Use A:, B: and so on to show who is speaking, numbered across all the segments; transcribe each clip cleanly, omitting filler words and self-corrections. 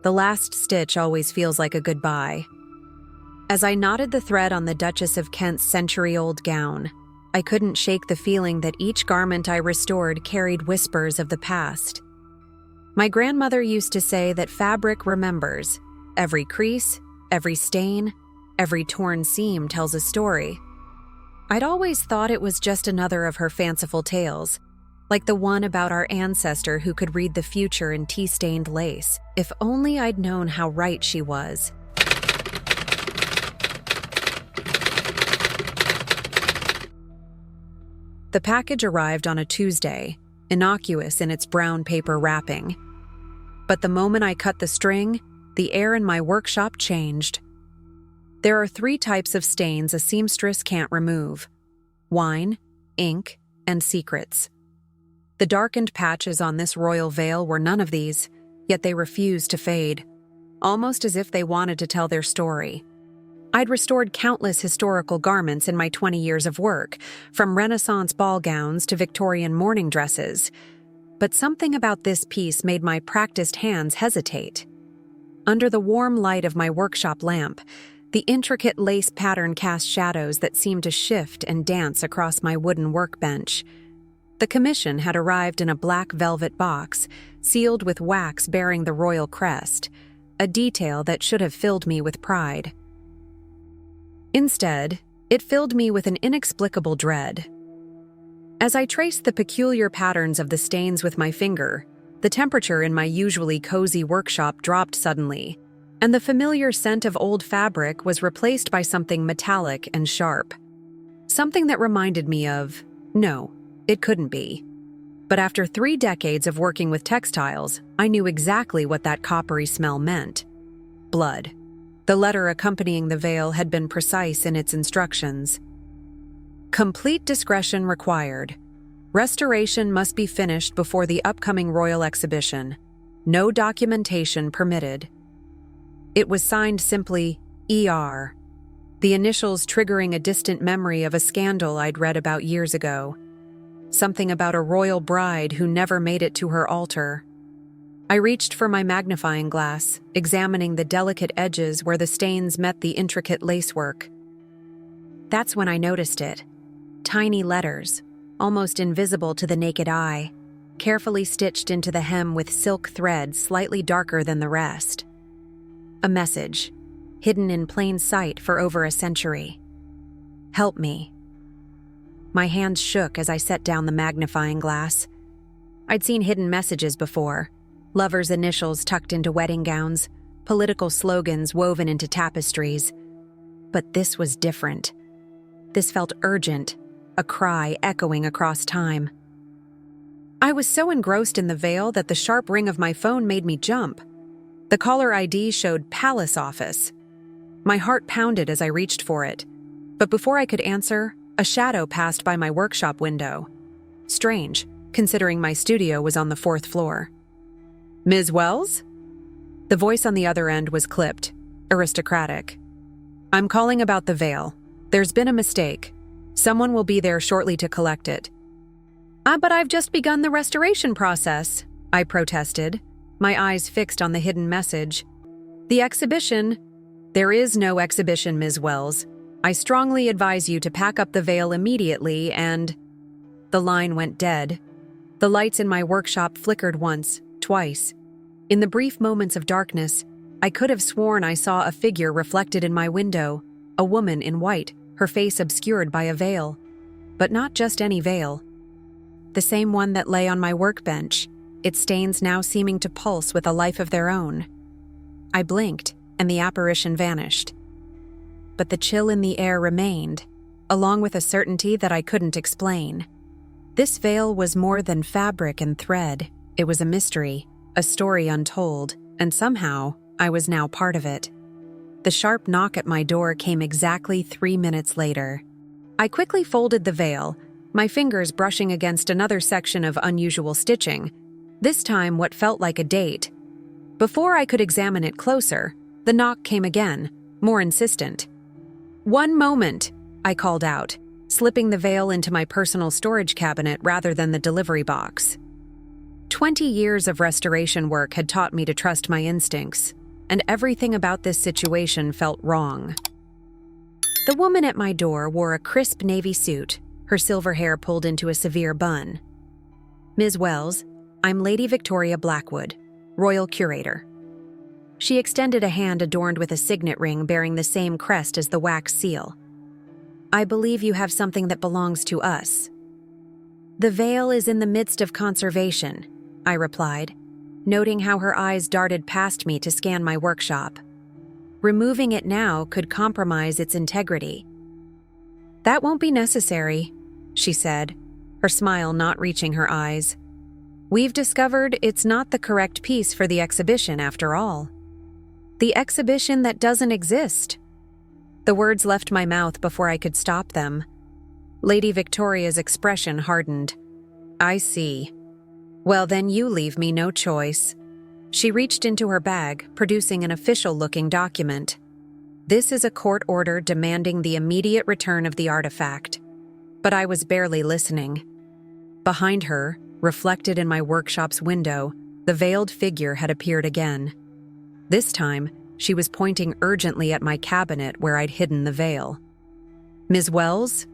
A: The last stitch always feels like a goodbye. As I knotted the thread on the Duchess of Kent's century-old gown, I couldn't shake the feeling that each garment I restored carried whispers of the past. My grandmother used to say that fabric remembers. Every crease, every stain, every torn seam tells a story. I'd always thought it was just another of her fanciful tales, like the one about our ancestor who could read the future in tea-stained lace. If only I'd known how right she was. The package arrived on a Tuesday, innocuous in its brown paper wrapping. But the moment I cut the string, the air in my workshop changed. There are 3 types of stains a seamstress can't remove: wine, ink, and secrets. The darkened patches on this royal veil were none of these, yet they refused to fade, almost as if they wanted to tell their story. I'd restored countless historical garments in my 20 years of work, from Renaissance ball gowns to Victorian morning dresses. But something about this piece made my practiced hands hesitate. Under the warm light of my workshop lamp, the intricate lace pattern cast shadows that seemed to shift and dance across my wooden workbench. The commission had arrived in a black velvet box, sealed with wax bearing the royal crest, a detail that should have filled me with pride. Instead, it filled me with an inexplicable dread. As I traced the peculiar patterns of the stains with my finger, the temperature in my usually cozy workshop dropped suddenly, and the familiar scent of old fabric was replaced by something metallic and sharp. Something that reminded me of, no, it couldn't be. But after 3 decades of working with textiles, I knew exactly what that coppery smell meant. Blood. The letter accompanying the veil had been precise in its instructions. Complete discretion required. Restoration must be finished before the upcoming royal exhibition. No documentation permitted. It was signed simply ER, the initials triggering a distant memory of a scandal I'd read about years ago. Something about a royal bride who never made it to her altar. I reached for my magnifying glass, examining the delicate edges where the stains met the intricate lacework. That's when I noticed it. Tiny letters, almost invisible to the naked eye, carefully stitched into the hem with silk thread slightly darker than the rest. A message, hidden in plain sight for over a century. Help me. My hands shook as I set down the magnifying glass. I'd seen hidden messages before. Lovers' initials tucked into wedding gowns, political slogans woven into tapestries. But this was different. This felt urgent, a cry echoing across time. I was so engrossed in the veil that the sharp ring of my phone made me jump. The caller ID showed Palace Office. My heart pounded as I reached for it. But before I could answer, a shadow passed by my workshop window. Strange, considering my studio was on the 4th floor. Ms. Wells? The voice on the other end was clipped, aristocratic. I'm calling about the veil. There's been a mistake. Someone will be there shortly to collect it. But I've just begun the restoration process, I protested, my eyes fixed on the hidden message. The exhibition? There is no exhibition, Ms. Wells. I strongly advise you to pack up the veil immediately and... The line went dead. The lights in my workshop flickered once, twice. In the brief moments of darkness, I could have sworn I saw a figure reflected in my window, a woman in white, her face obscured by a veil. But not just any veil. The same one that lay on my workbench, its stains now seeming to pulse with a life of their own. I blinked, and the apparition vanished. But the chill in the air remained, along with a certainty that I couldn't explain. This veil was more than fabric and thread. It was a mystery, a story untold, and somehow I was now part of it. The sharp knock at my door came exactly 3 minutes later. I quickly folded the veil, my fingers brushing against another section of unusual stitching, this time what felt like a date. Before I could examine it closer, the knock came again, more insistent. "One moment," I called out, slipping the veil into my personal storage cabinet rather than the delivery box. 20 years of restoration work had taught me to trust my instincts, and everything about this situation felt wrong. The woman at my door wore a crisp navy suit, her silver hair pulled into a severe bun. "Ms. Wells, I'm Lady Victoria Blackwood, Royal Curator." She extended a hand adorned with a signet ring bearing the same crest as the wax seal. "I believe you have something that belongs to us." "The veil is in the midst of conservation," I replied, noting how her eyes darted past me to scan my workshop. "Removing it now could compromise its integrity." "That won't be necessary," she said, her smile not reaching her eyes. "We've discovered it's not the correct piece for the exhibition after all. The exhibition that doesn't exist." The words left my mouth before I could stop them. Lady Victoria's expression hardened. "I see. Well, then you leave me no choice." She reached into her bag, producing an official-looking document. "This is a court order demanding the immediate return of the artifact." But I was barely listening. Behind her, reflected in my workshop's window, the veiled figure had appeared again. This time, she was pointing urgently at my cabinet where I'd hidden the veil. "Ms. Wells?"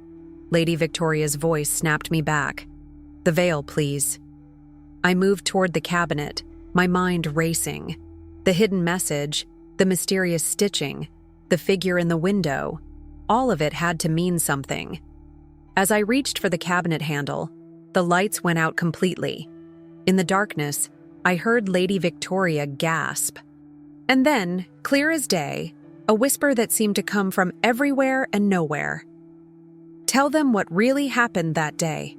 A: Lady Victoria's voice snapped me back. "The veil, please." I moved toward the cabinet, my mind racing. The hidden message, the mysterious stitching, the figure in the window, all of it had to mean something. As I reached for the cabinet handle, the lights went out completely. In the darkness, I heard Lady Victoria gasp. And then, clear as day, a whisper that seemed to come from everywhere and nowhere. "Tell them what really happened that day."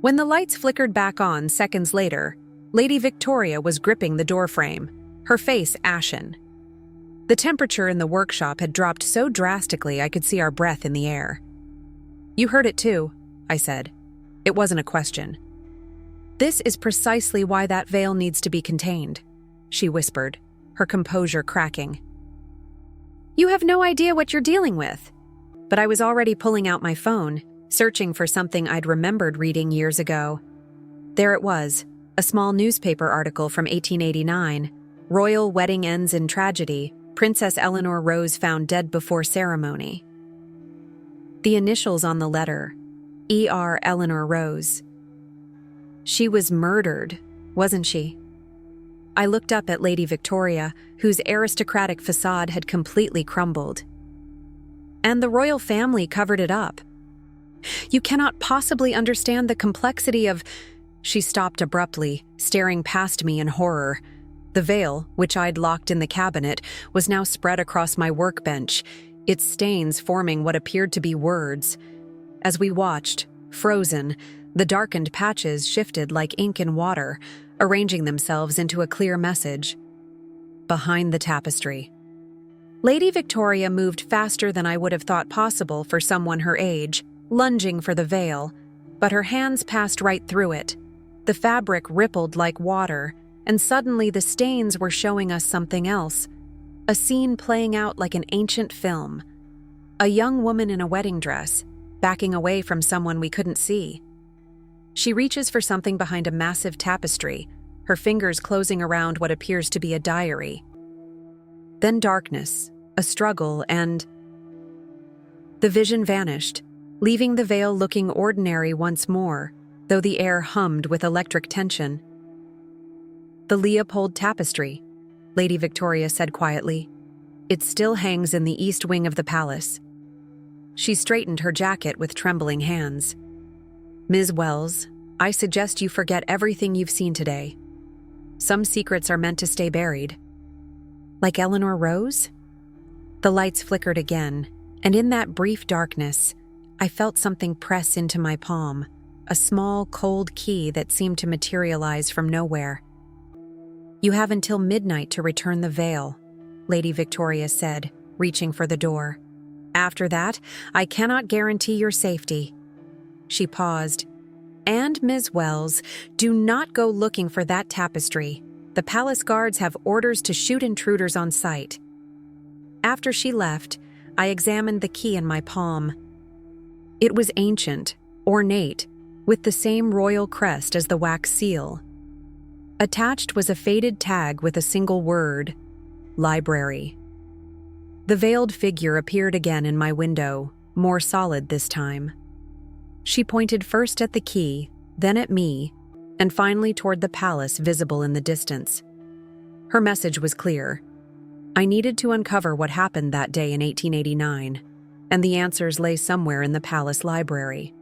A: When the lights flickered back on seconds later, Lady Victoria was gripping the doorframe, her face ashen. The temperature in the workshop had dropped so drastically I could see our breath in the air. "You heard it too," I said. It wasn't a question. "This is precisely why that veil needs to be contained," she whispered, her composure cracking. "You have no idea what you're dealing with." But I was already pulling out my phone, searching for something I'd remembered reading years ago. There it was, a small newspaper article from 1889. "Royal wedding ends in tragedy. Princess Eleanor Rose found dead before ceremony." The initials on the letter, E.R. Eleanor Rose. She was murdered, wasn't she? I looked up at Lady Victoria, whose aristocratic facade had completely crumbled. "And the royal family covered it up. You cannot possibly understand the complexity of—" She stopped abruptly, staring past me in horror. The veil, which I'd locked in the cabinet, was now spread across my workbench, its stains forming what appeared to be words. As we watched, frozen, the darkened patches shifted like ink in water, arranging themselves into a clear message. "Behind the tapestry." Lady Victoria moved faster than I would have thought possible for someone her age, lunging for the veil, but her hands passed right through it. The fabric rippled like water, and suddenly the stains were showing us something else, a scene playing out like an ancient film. A young woman in a wedding dress, backing away from someone we couldn't see. She reaches for something behind a massive tapestry, her fingers closing around what appears to be a diary. Then darkness, a struggle, and the vision vanished, leaving the veil looking ordinary once more, though the air hummed with electric tension. "The Leopold tapestry," Lady Victoria said quietly. "It still hangs in the east wing of the palace." She straightened her jacket with trembling hands. "Ms. Wells, I suggest you forget everything you've seen today. Some secrets are meant to stay buried." "Like Eleanor Rose?" The lights flickered again, and in that brief darkness, I felt something press into my palm, a small, cold key that seemed to materialize from nowhere. "You have until midnight to return the veil," Lady Victoria said, reaching for the door. "After that, I cannot guarantee your safety." She paused. "And, Ms. Wells, do not go looking for that tapestry. The palace guards have orders to shoot intruders on sight." After she left, I examined the key in my palm. It was ancient, ornate, with the same royal crest as the wax seal. Attached was a faded tag with a single word, library. The veiled figure appeared again in my window, more solid this time. She pointed first at the key, then at me, and finally toward the palace visible in the distance. Her message was clear. I needed to uncover what happened that day in 1889, and the answers lay somewhere in the palace library.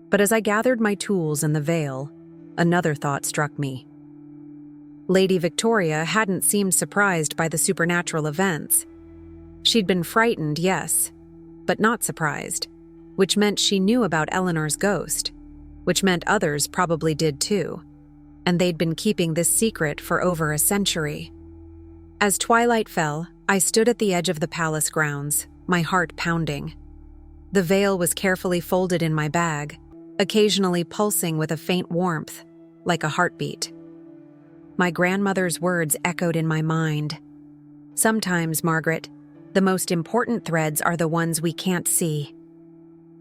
A: But as I gathered my tools and the veil, another thought struck me. Lady Victoria hadn't seemed surprised by the supernatural events. She'd been frightened, yes, but not surprised, which meant she knew about Eleanor's ghost, which meant others probably did too, and they'd been keeping this secret for over a century. As twilight fell, I stood at the edge of the palace grounds, my heart pounding. The veil was carefully folded in my bag, occasionally pulsing with a faint warmth, like a heartbeat. My grandmother's words echoed in my mind. Sometimes, Margaret, the most important threads are the ones we can't see.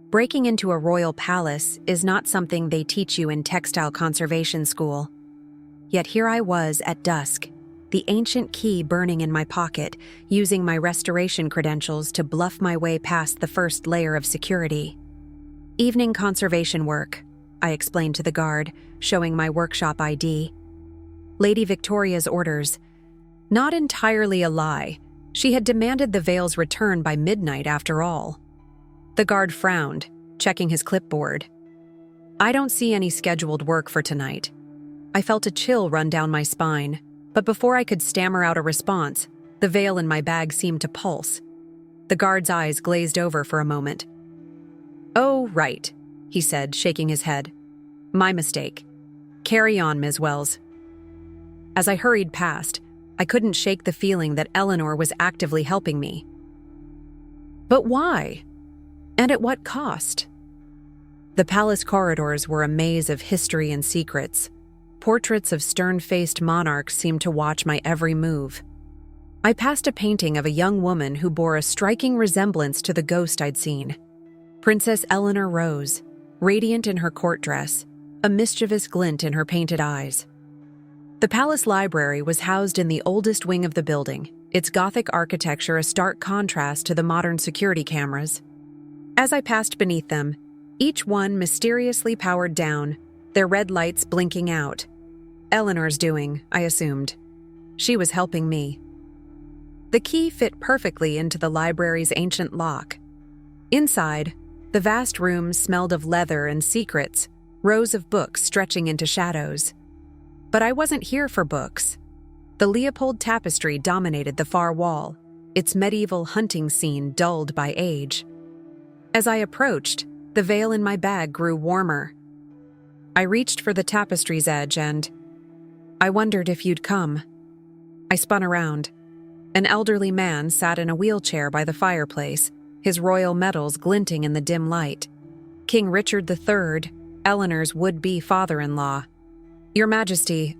A: Breaking into a royal palace is not something they teach you in textile conservation school. Yet here I was at dusk, the ancient key burning in my pocket, using my restoration credentials to bluff my way past the first layer of security. Evening conservation work, I explained to the guard, showing my workshop ID. Lady Victoria's orders. Not entirely a lie. She had demanded the veil's return by midnight after all. The guard frowned, checking his clipboard. I don't see any scheduled work for tonight. I felt a chill run down my spine, but before I could stammer out a response, the veil in my bag seemed to pulse. The guard's eyes glazed over for a moment. "Oh, right," he said, shaking his head. "My mistake. Carry on, Ms. Wells." As I hurried past, I couldn't shake the feeling that Eleanor was actively helping me. But why? And at what cost? The palace corridors were a maze of history and secrets. Portraits of stern-faced monarchs seemed to watch my every move. I passed a painting of a young woman who bore a striking resemblance to the ghost I'd seen. Princess Eleanor Rose, radiant in her court dress, a mischievous glint in her painted eyes. The palace library was housed in the oldest wing of the building, its Gothic architecture a stark contrast to the modern security cameras. As I passed beneath them, each one mysteriously powered down, their red lights blinking out. Eleanor's doing, I assumed. She was helping me. The key fit perfectly into the library's ancient lock. Inside, the vast room smelled of leather and secrets, rows of books stretching into shadows. But I wasn't here for books. The Leopold tapestry dominated the far wall, its medieval hunting scene dulled by age. As I approached, the veil in my bag grew warmer. I reached for the tapestry's edge and I wondered if you'd come. I spun around. An elderly man sat in a wheelchair by the fireplace, his royal medals glinting in the dim light. King Richard III, Eleanor's would-be father-in-law. Your Majesty,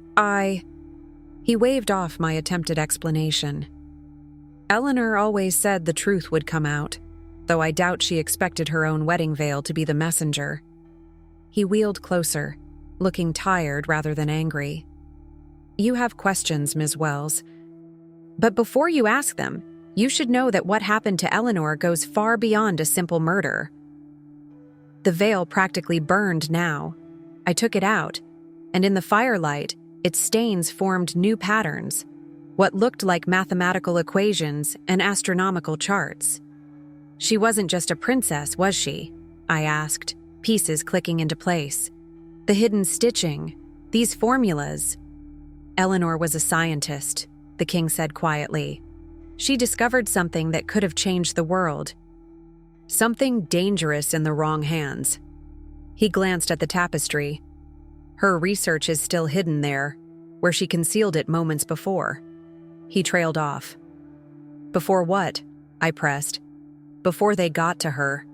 A: He waved off my attempted explanation. Eleanor always said the truth would come out, though I doubt she expected her own wedding veil to be the messenger. He wheeled closer, looking tired rather than angry. You have questions, Ms. Wells. But before you ask them, you should know that what happened to Eleanor goes far beyond a simple murder. The veil practically burned now. I took it out, and in the firelight, its stains formed new patterns, what looked like mathematical equations and astronomical charts. She wasn't just a princess, was she? I asked, pieces clicking into place. The hidden stitching, these formulas. Eleanor was a scientist, the king said quietly. She discovered something that could have changed the world. Something dangerous in the wrong hands. He glanced at the tapestry. Her research is still hidden there, where she concealed it moments before. He trailed off. Before what? I pressed. Before they got to her.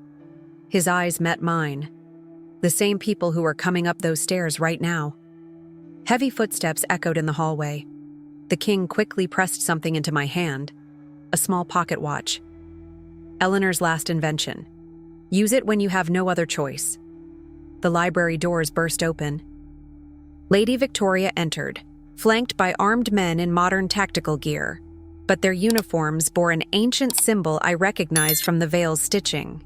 A: His eyes met mine. The same people who were coming up those stairs right now. Heavy footsteps echoed in the hallway. The king quickly pressed something into my hand, a small pocket watch. Eleanor's last invention. Use it when you have no other choice. The library doors burst open. Lady Victoria entered, flanked by armed men in modern tactical gear, but their uniforms bore an ancient symbol I recognized from the veil's stitching.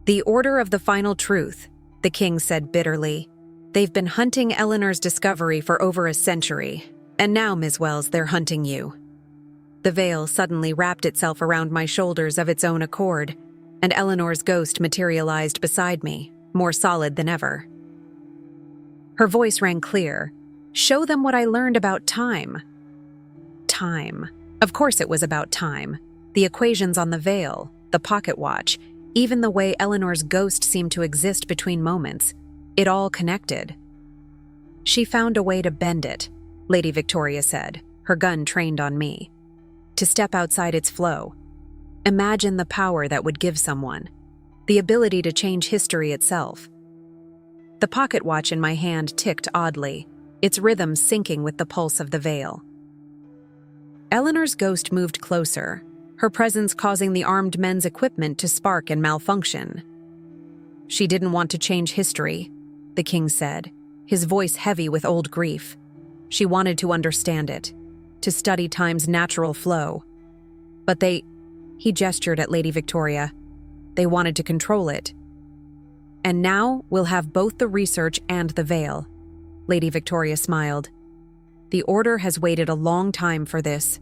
A: "The Order of the Final Truth," the king said bitterly. "They've been hunting Eleanor's discovery for over a century, and now, Ms. Wells, they're hunting you." The veil suddenly wrapped itself around my shoulders of its own accord, and Eleanor's ghost materialized beside me, more solid than ever. Her voice rang clear. "Show them what I learned about time." Time. Of course it was about time. The equations on the veil, the pocket watch, even the way Eleanor's ghost seemed to exist between moments. It all connected. "She found a way to bend it," Lady Victoria said, her gun trained on me. "To step outside its flow. Imagine the power that would give someone. The ability to change history itself." The pocket watch in my hand ticked oddly, its rhythm syncing with the pulse of the veil. Eleanor's ghost moved closer, her presence causing the armed men's equipment to spark and malfunction. "She didn't want to change history," the king said, his voice heavy with old grief. "She wanted to understand it, to study time's natural flow. But he gestured at Lady Victoria, they wanted to control it. And now we'll have both the research and the veil." Lady Victoria smiled. "The Order has waited a long time for this."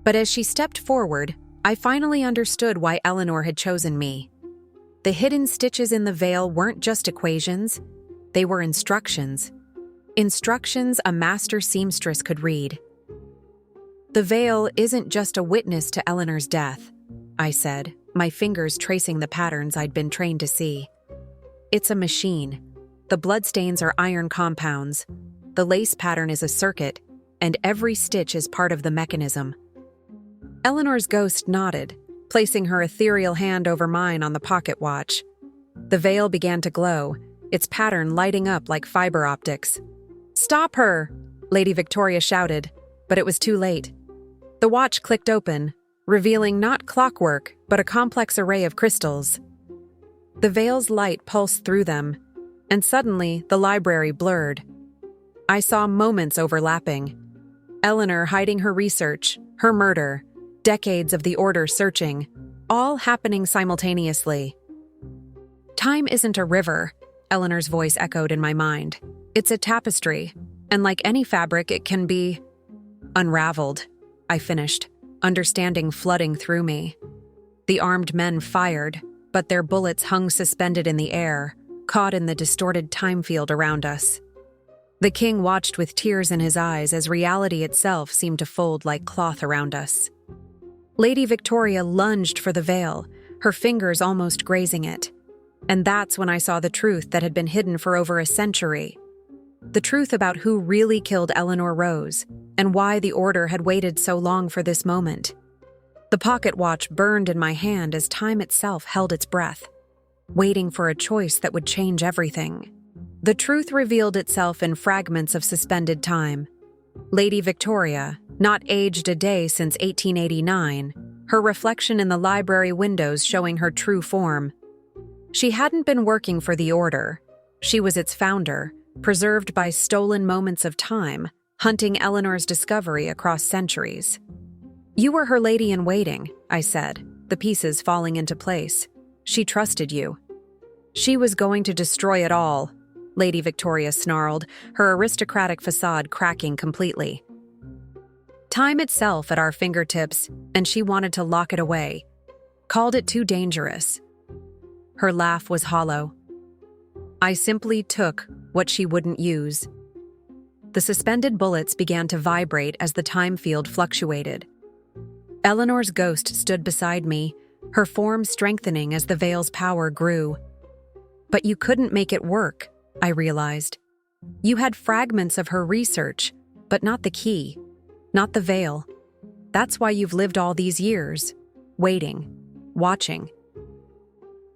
A: But as she stepped forward, I finally understood why Eleanor had chosen me. The hidden stitches in the veil weren't just equations, they were instructions. Instructions a master seamstress could read. "The veil isn't just a witness to Eleanor's death," I said, my fingers tracing the patterns I'd been trained to see. "It's a machine. The bloodstains are iron compounds. The lace pattern is a circuit, and every stitch is part of the mechanism." Eleanor's ghost nodded, placing her ethereal hand over mine on the pocket watch. The veil began to glow, its pattern lighting up like fiber optics. "Stop her!" Lady Victoria shouted, but it was too late. The watch clicked open, revealing not clockwork, but a complex array of crystals. The veil's light pulsed through them, and suddenly the library blurred. I saw moments overlapping. Eleanor hiding her research, her murder, decades of the Order searching, all happening simultaneously. "Time isn't a river," Eleanor's voice echoed in my mind. "It's a tapestry, and like any fabric, it can be unraveled," I finished, understanding flooding through me. The armed men fired, but their bullets hung suspended in the air, caught in the distorted time field around us. The king watched with tears in his eyes as reality itself seemed to fold like cloth around us. Lady Victoria lunged for the veil, her fingers almost grazing it. And that's when I saw the truth that had been hidden for over a century. The truth about who really killed Eleanor Rose, and why the Order had waited so long for this moment. The pocket watch burned in my hand as time itself held its breath, waiting for a choice that would change everything. The truth revealed itself in fragments of suspended time. Lady Victoria, not aged a day since 1889, her reflection in the library windows showing her true form. She hadn't been working for the Order. She was its founder, preserved by stolen moments of time, hunting Eleanor's discovery across centuries. "You were her lady in waiting," I said, the pieces falling into place. "She trusted you." "She was going to destroy it all," Lady Victoria snarled, her aristocratic facade cracking completely. Time itself at our fingertips, and she wanted to lock it away. Called it too dangerous. Her laugh was hollow. I simply took what she wouldn't use. The suspended bullets began to vibrate as the time field fluctuated. Eleanor's ghost stood beside me, her form strengthening as the veil's power grew. But you couldn't make it work, I realized. You had fragments of her research, but not the key, not the veil. That's why you've lived all these years, waiting, watching.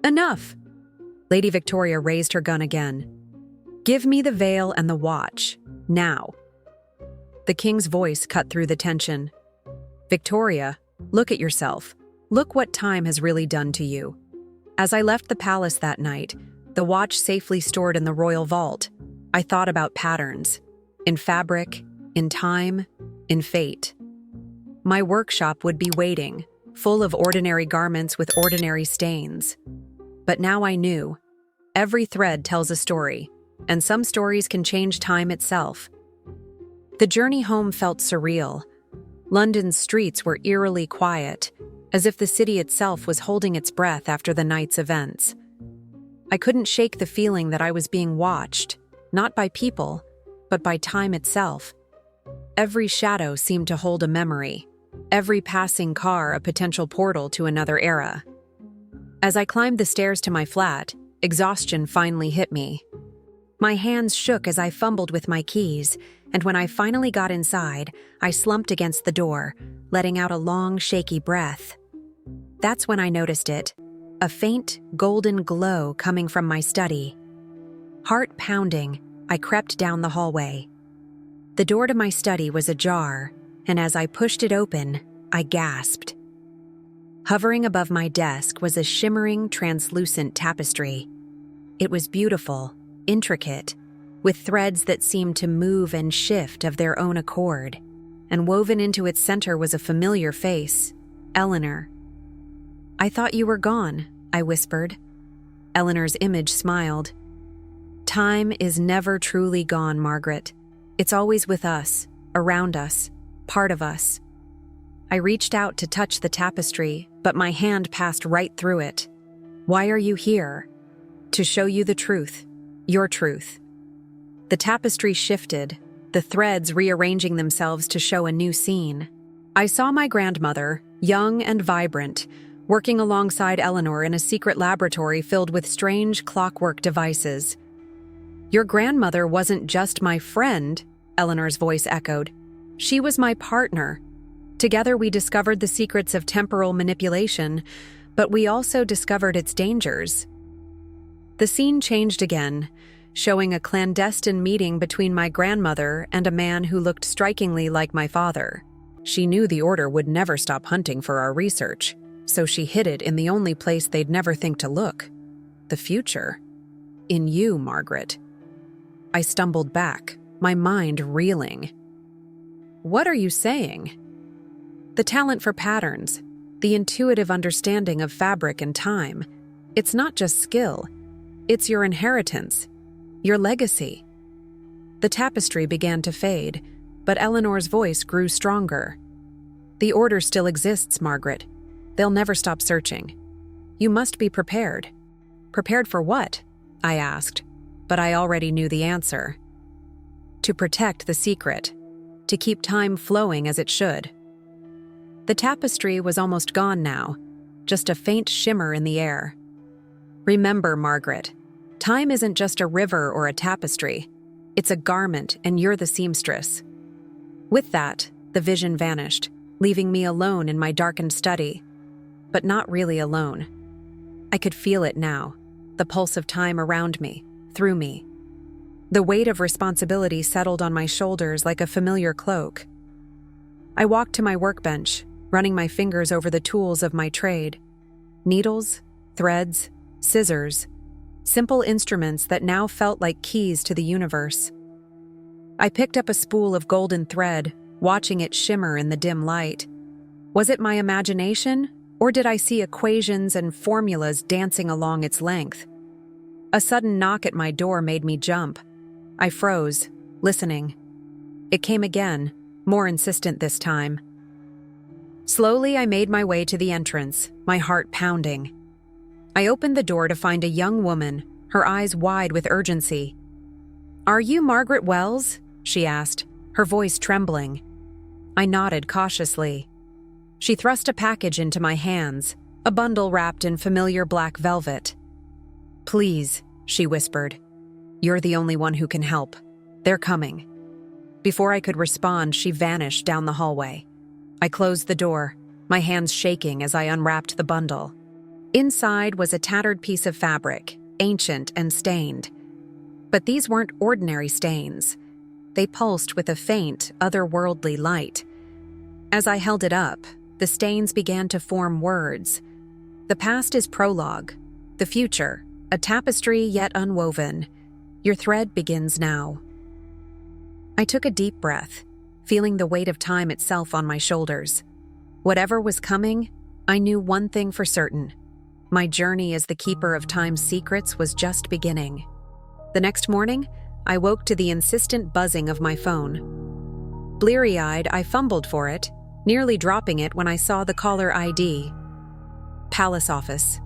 A: Enough! Lady Victoria raised her gun again. Give me the veil and the watch, now. The king's voice cut through the tension. Victoria, look at yourself. Look what time has really done to you. As I left the palace that night, The watch safely stored in the royal vault, I thought about patterns. In fabric, in time, in fate. My workshop would be waiting, full of ordinary garments with ordinary stains. But now I knew. Every thread tells a story, and some stories can change time itself. The journey home felt surreal. London's streets were eerily quiet, as if the city itself was holding its breath after the night's events. I couldn't shake the feeling that I was being watched, not by people, but by time itself. Every shadow seemed to hold a memory, every passing car a potential portal to another era. As I climbed the stairs to my flat, exhaustion finally hit me. My hands shook as I fumbled with my keys, and when I finally got inside, I slumped against the door, letting out a long, shaky breath. That's when I noticed it, a faint, golden glow coming from my study. Heart pounding, I crept down the hallway. The door to my study was ajar, and as I pushed it open, I gasped. Hovering above my desk was a shimmering, translucent tapestry. It was beautiful, intricate, with threads that seemed to move and shift of their own accord, and woven into its center was a familiar face, Eleanor. "I thought you were gone," I whispered. Eleanor's image smiled. "Time is never truly gone, Margaret. It's always with us, around us, part of us." I reached out to touch the tapestry, but my hand passed right through it. "Why are you here?" "To show you the truth, your truth." The tapestry shifted, the threads rearranging themselves to show a new scene. I saw my grandmother, young and vibrant, working alongside Eleanor in a secret laboratory filled with strange clockwork devices. "Your grandmother wasn't just my friend," Eleanor's voice echoed. "She was my partner. Together we discovered the secrets of temporal manipulation, but we also discovered its dangers." The scene changed again, showing a clandestine meeting between my grandmother and a man who looked strikingly like my father. She knew the Order would never stop hunting for our research, so she hid it in the only place they'd never think to look. The future. In you, Margaret. I stumbled back, my mind reeling. "What are you saying?" "The talent for patterns, the intuitive understanding of fabric and time. It's not just skill. It's your inheritance, your legacy." The tapestry began to fade, but Eleanor's voice grew stronger. "The Order still exists, Margaret. They'll never stop searching. You must be prepared." "Prepared for what?" I asked, but I already knew the answer. To protect the secret, to keep time flowing as it should. The tapestry was almost gone now, just a faint shimmer in the air. "Remember, Margaret, time isn't just a river or a tapestry. It's a garment, and you're the seamstress." With that, the vision vanished, leaving me alone in my darkened study. But not really alone. I could feel it now, the pulse of time around me, through me. The weight of responsibility settled on my shoulders like a familiar cloak. I walked to my workbench, running my fingers over the tools of my trade. Needles, threads, scissors, simple instruments that now felt like keys to the universe. I picked up a spool of golden thread, watching it shimmer in the dim light. Was it my imagination, or did I see equations and formulas dancing along its length? A sudden knock at my door made me jump. I froze, listening. It came again, more insistent this time. Slowly, I made my way to the entrance, my heart pounding. I opened the door to find a young woman, her eyes wide with urgency. "Are you Margaret Wells?" she asked, her voice trembling. I nodded cautiously. She thrust a package into my hands, a bundle wrapped in familiar black velvet. "Please," she whispered. "You're the only one who can help. They're coming." Before I could respond, she vanished down the hallway. I closed the door, my hands shaking as I unwrapped the bundle. Inside was a tattered piece of fabric, ancient and stained. But these weren't ordinary stains. They pulsed with a faint, otherworldly light. As I held it up, the stains began to form words. "The past is prologue. The future, a tapestry yet unwoven. Your thread begins now. I took a deep breath, feeling the weight of time itself on my shoulders. Whatever was coming, I knew one thing for certain. My journey as the keeper of time's secrets was just beginning. The next morning, I woke to the insistent buzzing of my phone. Bleary-eyed, I fumbled for it, nearly dropping it when I saw the caller ID. Palace office.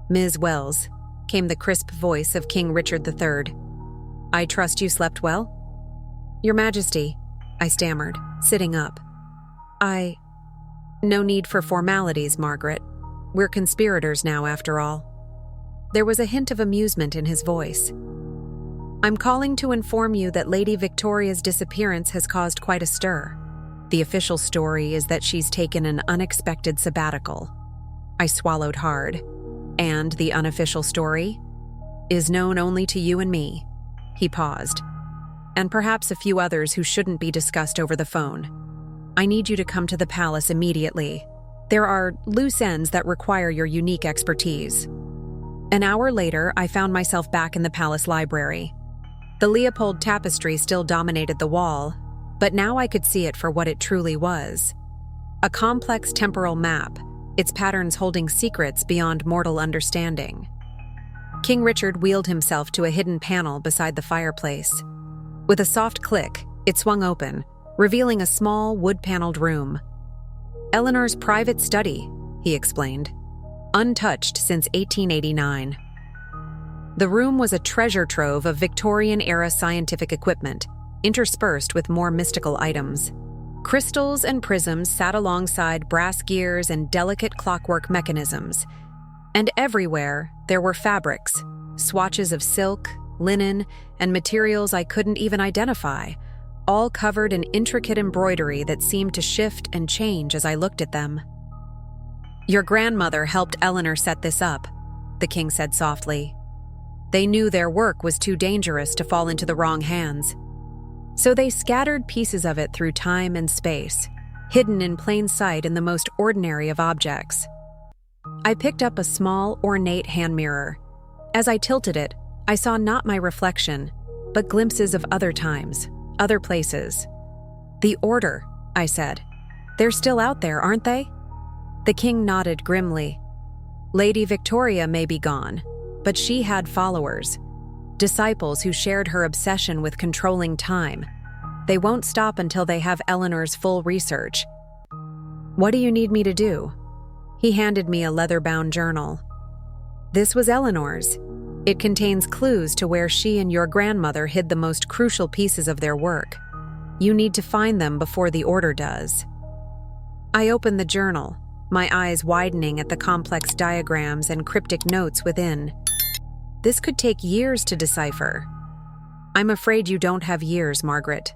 A: Ms. Wells, came the crisp voice of King Richard III. I trust you slept well? Your Majesty, I stammered, sitting up. No need for formalities, Margaret. We're conspirators now, after all. There was a hint of amusement in his voice. I'm calling to inform you that Lady Victoria's disappearance has caused quite a stir. The official story is that she's taken an unexpected sabbatical. I swallowed hard. And the unofficial story is known only to you and me. He paused. And perhaps a few others who shouldn't be discussed over the phone. I need you to come to the palace immediately. There are loose ends that require your unique expertise. An hour later, I found myself back in the palace library. The Leopold tapestry still dominated the wall, but now I could see it for what it truly was. A complex temporal map, its patterns holding secrets beyond mortal understanding. King Richard wheeled himself to a hidden panel beside the fireplace. With a soft click, it swung open, revealing a small, wood-paneled room. Eleanor's private study, he explained, untouched since 1889. The room was a treasure trove of Victorian-era scientific equipment, interspersed with more mystical items. Crystals and prisms sat alongside brass gears and delicate clockwork mechanisms. And everywhere, there were fabrics, swatches of silk, linen, and materials I couldn't even identify, all covered in intricate embroidery that seemed to shift and change as I looked at them. Your grandmother helped Eleanor set this up, the king said softly. They knew their work was too dangerous to fall into the wrong hands. So they scattered pieces of it through time and space, hidden in plain sight in the most ordinary of objects. I picked up a small, ornate hand mirror. As I tilted it, I saw not my reflection, but glimpses of other times, other places. The Order, I said. They're still out there, aren't they? The king nodded grimly. Lady Victoria may be gone, but she had followers. Disciples who shared her obsession with controlling time. They won't stop until they have Eleanor's full research. What do you need me to do? He handed me a leather-bound journal. This was Eleanor's. It contains clues to where she and your grandmother hid the most crucial pieces of their work. You need to find them before the Order does. I opened the journal, my eyes widening at the complex diagrams and cryptic notes within. This could take years to decipher. I'm afraid you don't have years, Margaret.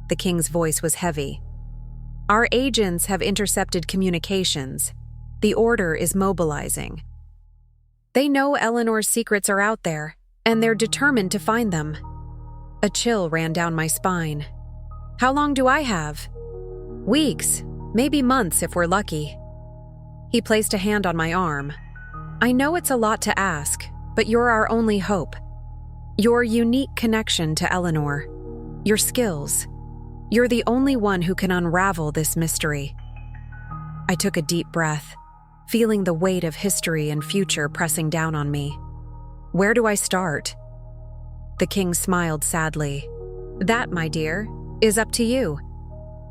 A: The king's voice was heavy. Our agents have intercepted communications. The Order is mobilizing. They know Eleanor's secrets are out there, and they're determined to find them. A chill ran down my spine. How long do I have? Weeks, maybe months if we're lucky. He placed a hand on my arm. I know it's a lot to ask, but you're our only hope. Your unique connection to Eleanor. Your skills. You're the only one who can unravel this mystery. I took a deep breath, feeling the weight of history and future pressing down on me. Where do I start? The king smiled sadly. That, my dear, is up to you.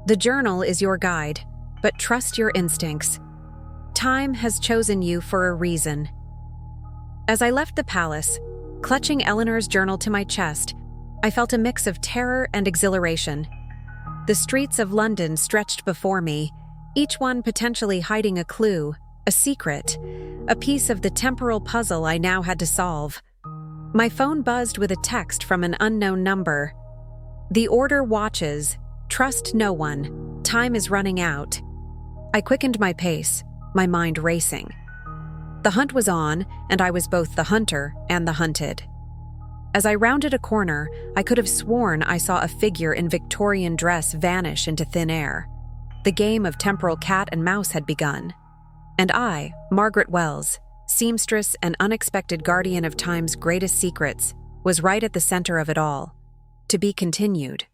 A: The journal is your guide, but trust your instincts. Time has chosen you for a reason. As I left the palace, clutching Eleanor's journal to my chest, I felt a mix of terror and exhilaration. The streets of London stretched before me, each one potentially hiding a clue, a secret, a piece of the temporal puzzle I now had to solve. My phone buzzed with a text from an unknown number. The Order watches. Trust no one. Time is running out. I quickened my pace, my mind racing. The hunt was on, and I was both the hunter and the hunted. As I rounded a corner, I could have sworn I saw a figure in Victorian dress vanish into thin air. The game of temporal cat and mouse had begun. And I, Margaret Wells, seamstress and unexpected guardian of time's greatest secrets, was right at the center of it all. To be continued.